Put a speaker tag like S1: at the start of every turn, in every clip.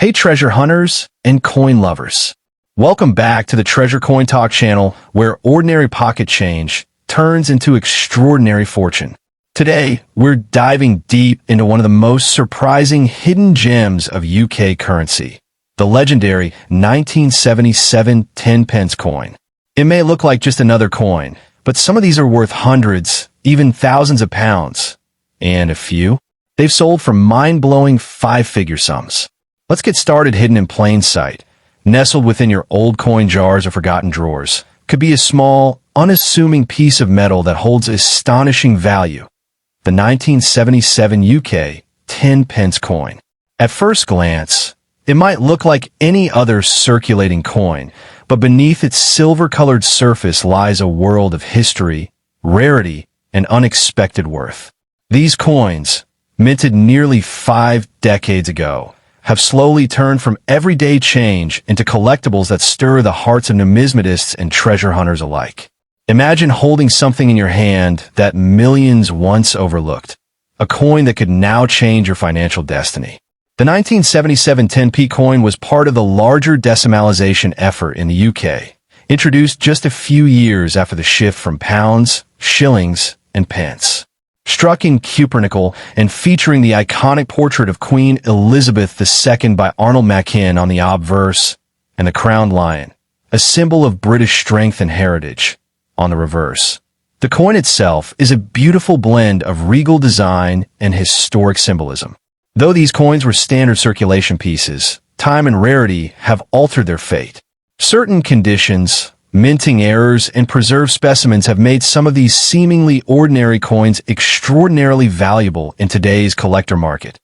S1: Hey treasure hunters and coin lovers. Welcome back to the Treasure Coin Talk channel where ordinary pocket change turns into extraordinary fortune. Today, we're diving deep into one of the most surprising hidden gems of UK currency, the legendary 1977 10-pence coin. It may look like just another coin, but some of these are worth hundreds, even thousands of pounds. And a few, they've sold for mind-blowing five-figure sums. Let's get started. Hidden in plain sight, nestled within your old coin jars or forgotten drawers, could be a small, unassuming piece of metal that holds astonishing value. The 1977 UK 10-pence coin. At first glance, it might look like any other circulating coin, but beneath its silver-colored surface lies a world of history, rarity, and unexpected worth. These coins, minted nearly 5 decades ago, have slowly turned from everyday change into collectibles that stir the hearts of numismatists and treasure hunters alike. Imagine holding something in your hand that millions once overlooked, a coin that could now change your financial destiny. The 1977 10p coin was part of the larger decimalization effort in the UK, introduced just a few years after the shift from pounds, shillings, and pence. Struck in cupronickel and featuring the iconic portrait of Queen Elizabeth II by Arnold Machin on the obverse, and the crowned lion, a symbol of British strength and heritage, on the reverse. The coin itself is a beautiful blend of regal design and historic symbolism. Though these coins were standard circulation pieces, time and rarity have altered their fate. Certain conditions, minting errors, and preserved specimens have made some of these seemingly ordinary coins extraordinarily valuable in today's collector market.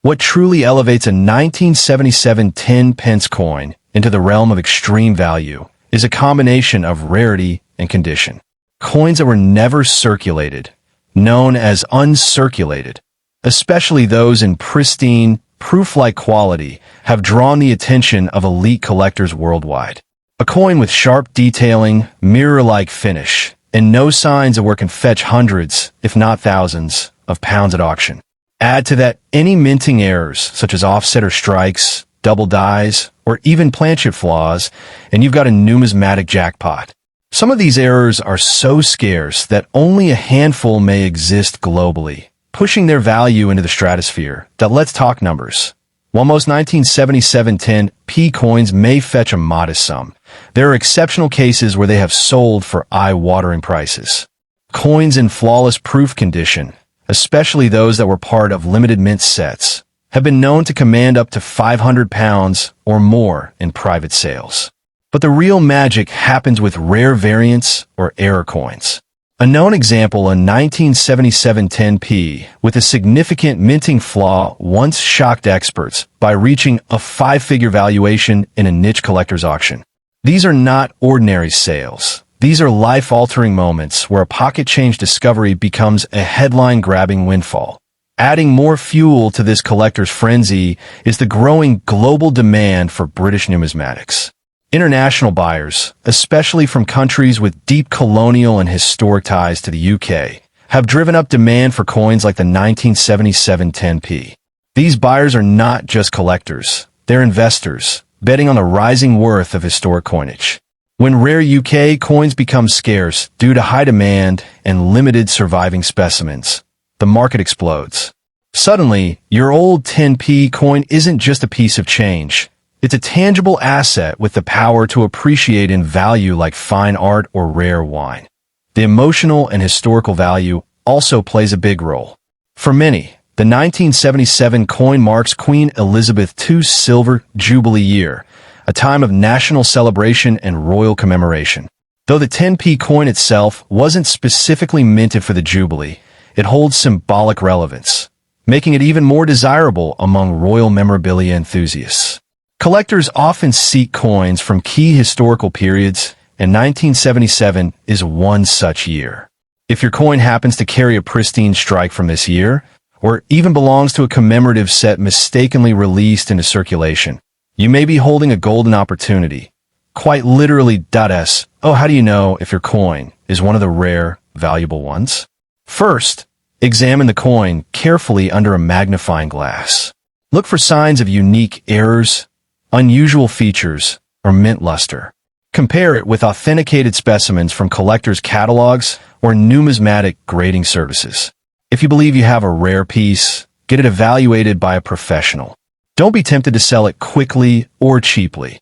S1: What truly elevates a 1977 10-pence coin into the realm of extreme value is a combination of rarity and condition. Coins that were never circulated, known as uncirculated, especially those in pristine, proof-like quality, have drawn the attention of elite collectors worldwide. A coin with sharp detailing, mirror-like finish, and no signs of where can fetch hundreds, if not thousands, of pounds at auction. Add to that any minting errors, such as offset or strikes, double dies, or even planchet flaws, and you've got a numismatic jackpot. Some of these errors are so scarce that only a handful may exist globally, pushing their value into the stratosphere. Let's talk numbers. While most 1977 10p coins may fetch a modest sum, there are exceptional cases where they have sold for eye-watering prices. Coins in flawless proof condition, especially those that were part of limited mint sets, have been known to command up to £500 or more in private sales. But the real magic happens with rare variants or error coins. A known example, a 1977 10p with a significant minting flaw once shocked experts by reaching a 5-figure valuation in a niche collector's auction. These are not ordinary sales. These are life-altering moments where a pocket change discovery becomes a headline-grabbing windfall. Adding more fuel to this collector's frenzy is the growing global demand for British numismatics. International buyers, especially from countries with deep colonial and historic ties to the UK, have driven up demand for coins like the 1977 10p. These buyers are not just collectors, they're investors, betting on the rising worth of historic coinage. When rare UK coins become scarce due to high demand and limited surviving specimens, the market explodes. Suddenly, your old 10p coin isn't just a piece of change. It's a tangible asset with the power to appreciate in value like fine art or rare wine. The emotional and historical value also plays a big role. For many, the 1977 coin marks Queen Elizabeth II's Silver Jubilee year, a time of national celebration and royal commemoration. Though the 10p coin itself wasn't specifically minted for the Jubilee, it holds symbolic relevance, making it even more desirable among royal memorabilia enthusiasts. Collectors often seek coins from key historical periods, and 1977 is one such year. If your coin happens to carry a pristine strike from this year, or even belongs to a commemorative set mistakenly released into circulation, you may be holding a golden opportunity. Quite literally. How do you know if your coin is one of the rare, valuable ones? First, examine the coin carefully under a magnifying glass. Look for signs of unique errors, unusual features, or mint luster. Compare it with authenticated specimens from collectors' catalogs or numismatic grading services. If you believe you have a rare piece, get it evaluated by a professional. Don't be tempted to sell it quickly or cheaply.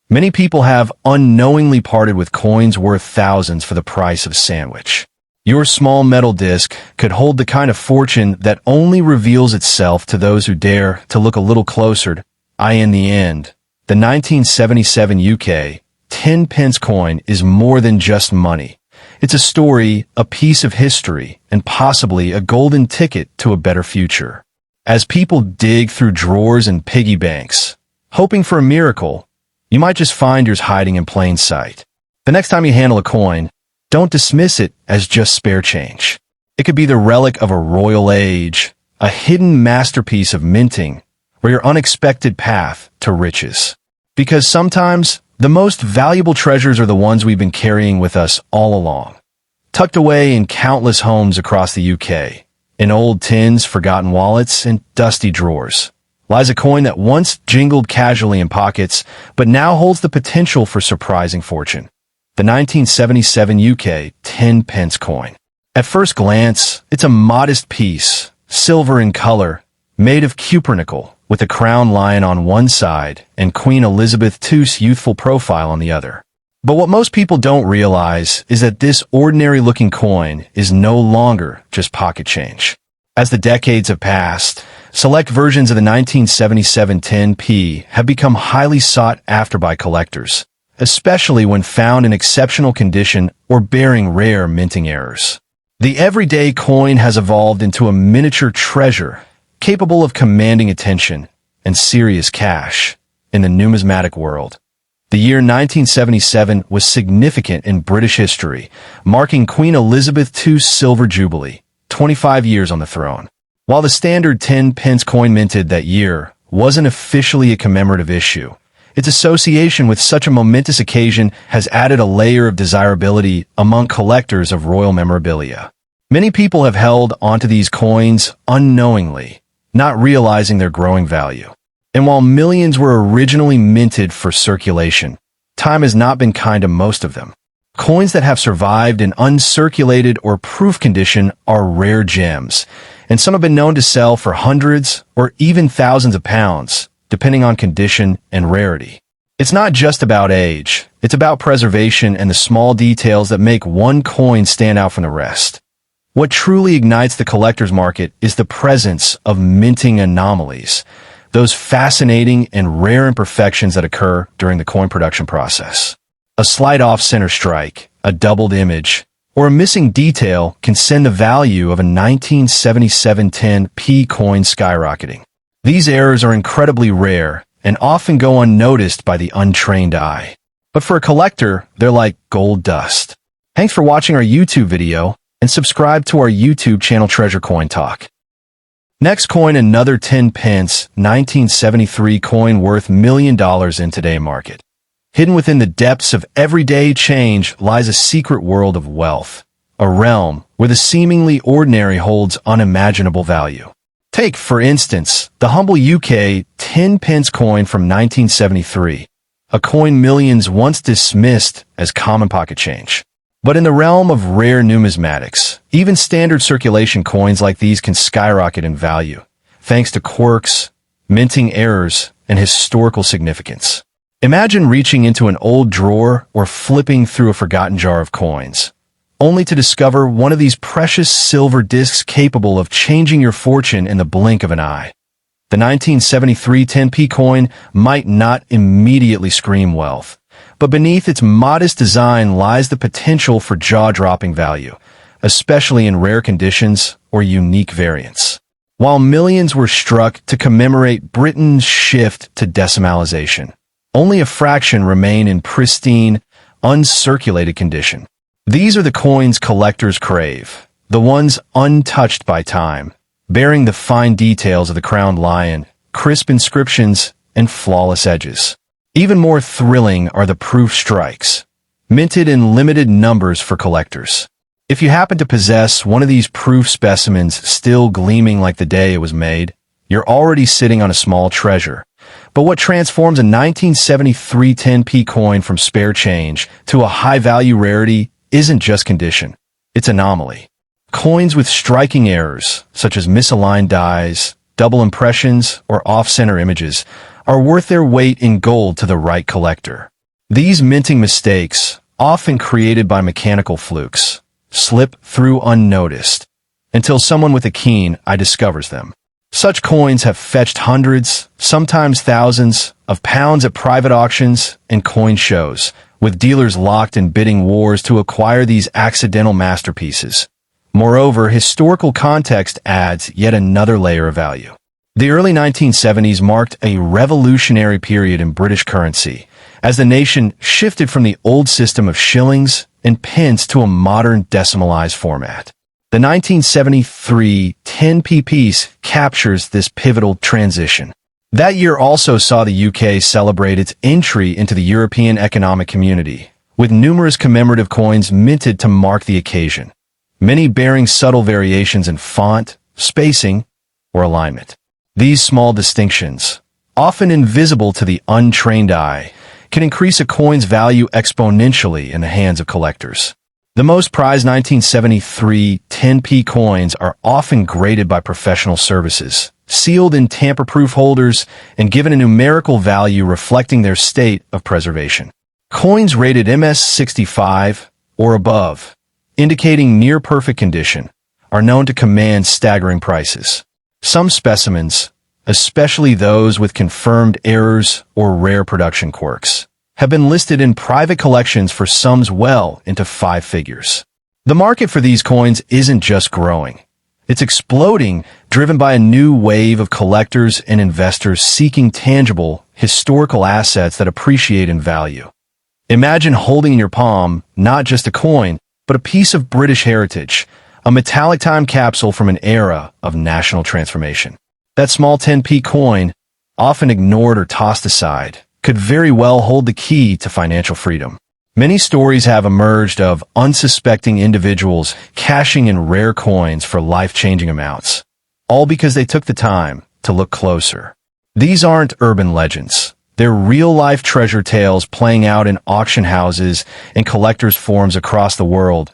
S1: Many people have unknowingly parted with coins worth thousands for the price of a sandwich. Your small metal disc could hold the kind of fortune that only reveals itself to those who dare to look a little closer. In the end, the 1977 UK 10 pence coin is more than just money. It's a story, a piece of history, and possibly a golden ticket to a better future. As people dig through drawers and piggy banks, hoping for a miracle, you might just find yours hiding in plain sight. The next time you handle a coin, don't dismiss it as just spare change. It could be the relic of a royal age, a hidden masterpiece of minting, or your unexpected path to riches. Because sometimes, the most valuable treasures are the ones we've been carrying with us all along. Tucked away in countless homes across the UK, in old tins, forgotten wallets, and dusty drawers, lies a coin that once jingled casually in pockets, but now holds the potential for surprising fortune. The 1977 UK 10 pence coin. At first glance, it's a modest piece, silver in color, made of cupronickel, with a crown lion on one side and Queen Elizabeth II's youthful profile on the other. But what most people don't realize is that this ordinary-looking coin is no longer just pocket change. As the decades have passed, select versions of the 1977 10p have become highly sought after by collectors, especially when found in exceptional condition or bearing rare minting errors. The everyday coin has evolved into a miniature treasure capable of commanding attention and serious cash in the numismatic world. The year 1977 was significant in British history, marking Queen Elizabeth II's Silver Jubilee, 25 years on the throne. While the standard 10 pence coin minted that year wasn't officially a commemorative issue, its association with such a momentous occasion has added a layer of desirability among collectors of royal memorabilia. Many people have held onto these coins unknowingly, not realizing their growing value. And while millions were originally minted for circulation, time has not been kind to most of them. Coins that have survived in uncirculated or proof condition are rare gems, and some have been known to sell for hundreds or even thousands of pounds, depending on condition and rarity. It's not just about age, it's about preservation and the small details that make one coin stand out from the rest. What truly ignites the collector's market is the presence of minting anomalies, those fascinating and rare imperfections that occur during the coin production process. A slight off-center strike, a doubled image, or a missing detail can send the value of a 1977 10p coin skyrocketing. These errors are incredibly rare and often go unnoticed by the untrained eye. But for a collector, they're like gold dust. Thanks for watching our YouTube video, and subscribe to our YouTube channel Treasure Coin Talk. Next coin, another 10 pence 1973 coin worth $1 million in today's market. Hidden within the depths of everyday change lies a secret world of wealth, a realm where the seemingly ordinary holds unimaginable value. Take, for instance, the humble UK 10 pence coin from 1973, a coin millions once dismissed as common pocket change. But in the realm of rare numismatics, even standard circulation coins like these can skyrocket in value, thanks to quirks, minting errors, and historical significance. Imagine reaching into an old drawer or flipping through a forgotten jar of coins, only to discover one of these precious silver discs capable of changing your fortune in the blink of an eye. The 1973 10p coin might not immediately scream wealth, but beneath its modest design lies the potential for jaw-dropping value, especially in rare conditions or unique variants. While millions were struck to commemorate Britain's shift to decimalization, only a fraction remain in pristine, uncirculated condition. These are the coins collectors crave, the ones untouched by time, bearing the fine details of the crowned lion, crisp inscriptions, and flawless edges. Even more thrilling are the proof strikes, minted in limited numbers for collectors. If you happen to possess one of these proof specimens still gleaming like the day it was made, you're already sitting on a small treasure. But what transforms a 1973 10p coin from spare change to a high-value rarity isn't just condition, it's anomaly. Coins with striking errors, such as misaligned dies, double impressions, or off-center images, are worth their weight in gold to the right collector. These minting mistakes, often created by mechanical flukes, slip through unnoticed until someone with a keen eye discovers them. Such coins have fetched hundreds, sometimes thousands, of pounds at private auctions and coin shows, with dealers locked in bidding wars to acquire these accidental masterpieces. Moreover, historical context adds yet another layer of value. The early 1970s marked a revolutionary period in British currency, as the nation shifted from the old system of shillings and pence to a modern decimalized format. The 1973 10p piece captures this pivotal transition. That year also saw the UK celebrate its entry into the European Economic Community, with numerous commemorative coins minted to mark the occasion, many bearing subtle variations in font, spacing, or alignment. These small distinctions, often invisible to the untrained eye, can increase a coin's value exponentially in the hands of collectors. The most prized 1973 10p coins are often graded by professional services, sealed in tamper-proof holders, and given a numerical value reflecting their state of preservation. Coins rated MS65 or above, indicating near-perfect condition, are known to command staggering prices. Some specimens, especially those with confirmed errors or rare production quirks, have been listed in private collections for sums well into 5 figures. The market for these coins isn't just growing. It's exploding, driven by a new wave of collectors and investors seeking tangible, historical assets that appreciate in value. Imagine holding in your palm not just a coin, but a piece of British heritage, a metallic time capsule from an era of national transformation. That small 10p coin, often ignored or tossed aside, could very well hold the key to financial freedom. Many stories have emerged of unsuspecting individuals cashing in rare coins for life-changing amounts, all because they took the time to look closer. These aren't urban legends. They're real-life treasure tales playing out in auction houses and collectors' forums across the world.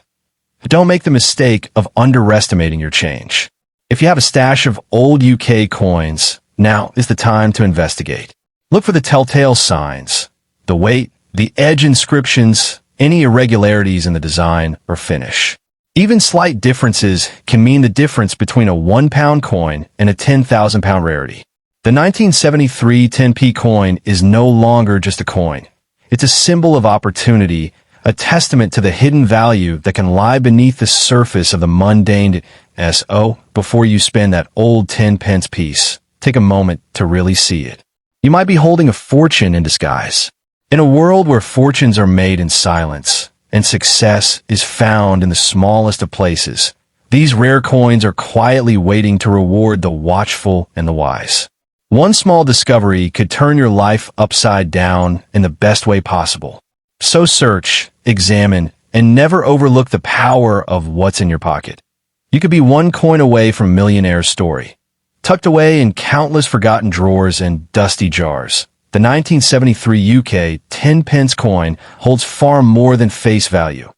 S1: Don't make the mistake of underestimating your change. If you have a stash of old UK coins, now is the time to investigate. Look for the telltale signs, the weight, the edge inscriptions, any irregularities in the design or finish. Even slight differences can mean the difference between a £1 coin and a 10,000-pound rarity. The 1973 10p coin is no longer just a coin. It's a symbol of opportunity, a testament to the hidden value that can lie beneath the surface of the mundane SO. Before you spend that old 10-pence piece, take a moment to really see it. You might be holding a fortune in disguise. In a world where fortunes are made in silence and success is found in the smallest of places, these rare coins are quietly waiting to reward the watchful and the wise. One small discovery could turn your life upside down in the best way possible. So search, examine, and never overlook the power of what's in your pocket. You could be one coin away from a millionaire's story, tucked away in countless forgotten drawers and dusty jars. The 1973 UK 10-pence coin holds far more than face value.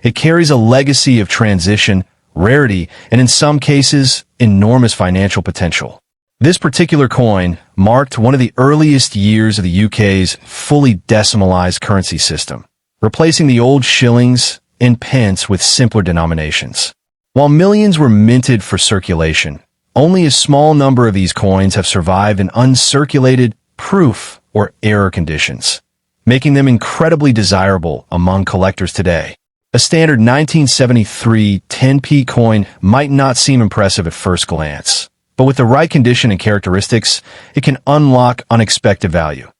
S1: It carries a legacy of transition, rarity, and in some cases, enormous financial potential. This particular coin marked one of the earliest years of the UK's fully decimalized currency system, replacing the old shillings and pence with simpler denominations. While millions were minted for circulation, only a small number of these coins have survived in uncirculated, proof, or error conditions, making them incredibly desirable among collectors today. A standard 1973 10p coin might not seem impressive at first glance, but with the right condition and characteristics, it can unlock unexpected value.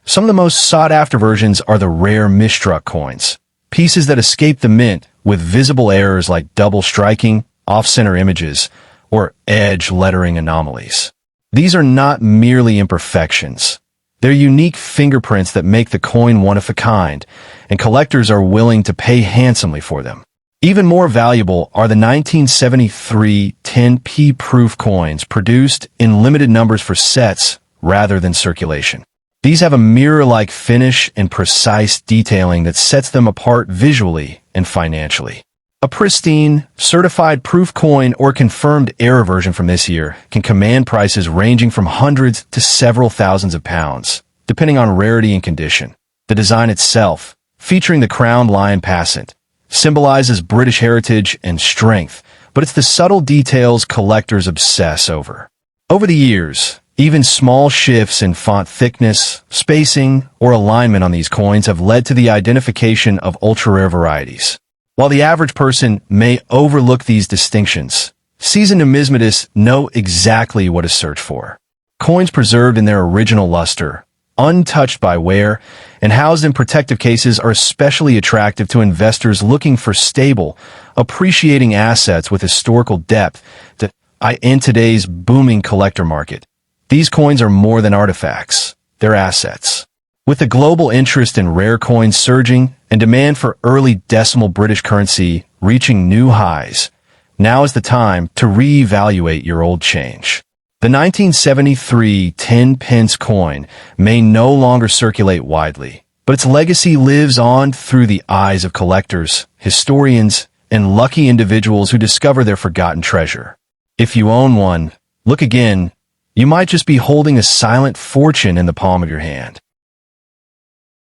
S1: Some of the most sought-after versions are the rare misstruck coins, pieces that escape the mint with visible errors like double striking, off-center images, or edge lettering anomalies. These are not merely imperfections. They're unique fingerprints that make the coin one of a kind, and collectors are willing to pay handsomely for them. Even more valuable are the 1973 10p proof coins produced in limited numbers for sets rather than circulation. These have a mirror-like finish and precise detailing that sets them apart visually and financially. A pristine, certified proof coin or confirmed error version from this year can command prices ranging from hundreds to several thousands of pounds, depending on rarity and condition. The design itself, featuring the crowned lion passant, symbolizes British heritage and strength, but it's the subtle details collectors obsess over. Over the years, even small shifts in font thickness, spacing, or alignment on these coins have led to the identification of ultra-rare varieties. While the average person may overlook these distinctions, seasoned numismatists know exactly what to search for. Coins preserved in their original luster, untouched by wear, and housed in protective cases are especially attractive to investors looking for stable, appreciating assets with historical depth in today's booming collector market. These coins are more than artifacts, they're assets. With the global interest in rare coins surging and demand for early decimal British currency reaching new highs, now is the time to reevaluate your old change. The 1973 10-pence coin may no longer circulate widely, but its legacy lives on through the eyes of collectors, historians, and lucky individuals who discover their forgotten treasure. If you own one, look again. You might just be holding a silent fortune in the palm of your hand.